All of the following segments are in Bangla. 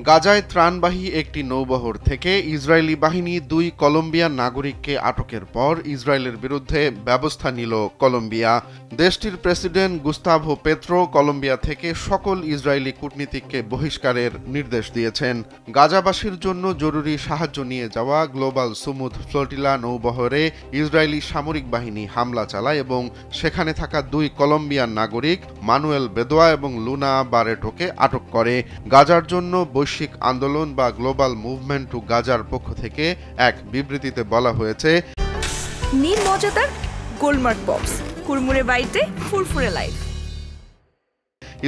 গাজায় ত্রাণবাহী একটি নৌবহর থেকে ইসরায়েলি বাহিনী 2 কলম্বিয়ান নাগরিককে আটকের পর ইসরায়েলের বিরুদ্ধে ব্যবস্থা নিল কলম্বিয়া। দেশটির প্রেসিডেন্ট গুস্তাভো পেত্রো কলম্বিয়া থেকে সকল ইসরায়েলি কূটনীতিককে বহিষ্কারের নির্দেশ দিয়েছেন। গাজাবাসীর জন্য জরুরি সাহায্য নিয়ে যাওয়া গ্লোবাল সুমুদ ফ্লোটিলা নৌবহরে ইসরায়েলি সামরিক বাহিনী হামলা চালায় এবং সেখানে থাকা 2 কলম্বিয়ান নাগরিক মানুয়েল বেদোয়া এবং লুনা বারেটোকে আটক করে। গাজার জন্য বৈশ্বিক আন্দোলন বা গ্লোবাল মুভমেন্ট টু গাজার পক্ষ থেকে এক বিবৃতিতে বলা হয়েছে, নিন মজাদার গোলমার্ক বক্স, কুরমুরে বাইটে ফুরফুরে লাইফ।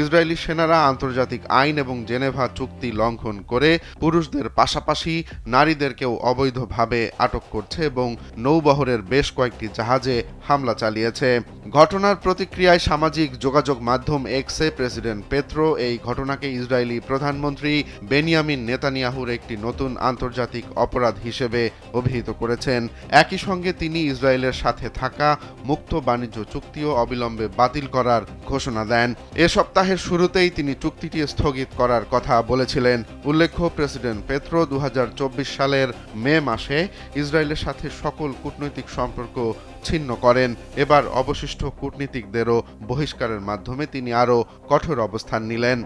ইসরায়েলি সেনারা আন্তর্জাতিক আইন এবং জেনেভা চুক্তি লঙ্ঘন করে পুরুষদের পাশাপাশি নারীদেরকেও অবৈধভাবে আটক করছে এবং নৌবহরের বেশ কয়েকটি জাহাজে হামলা চালিয়েছে। ঘটনার প্রতিক্রিয়ায় সামাজিক যোগাযোগ মাধ্যম এক্সে প্রেসিডেন্ট পেত্রো এই ঘটনাকে ইসরায়েলি প্রধানমন্ত্রী বেনিয়ামিন নেতানিয়াহুর একটি নতুন আন্তর্জাতিক অপরাধ হিসেবে অভিহিত করেছেন। একই সঙ্গে তিনি ইসরায়েলের সাথে থাকা মুক্ত বাণিজ্য চুক্তিও অবিলম্বে বাতিল করার ঘোষণা দেন। এ সপ্তাহের শুরুতেই তিনি চুক্তিটি স্থগিত করার কথা বলেছিলেন। উল্লেখ্য, প্রেসিডেন্ট পেত্রো 2024 সালের মে মাসে ইসরায়েলের সাথে সকল কূটনৈতিক সম্পর্ক ছিন্ন করেন। এবার অবশিষ্ট কূটনীতিকদেরও বহিষ্কারের মাধ্যমে তিনি আরও কঠোর অবস্থান নিলেন।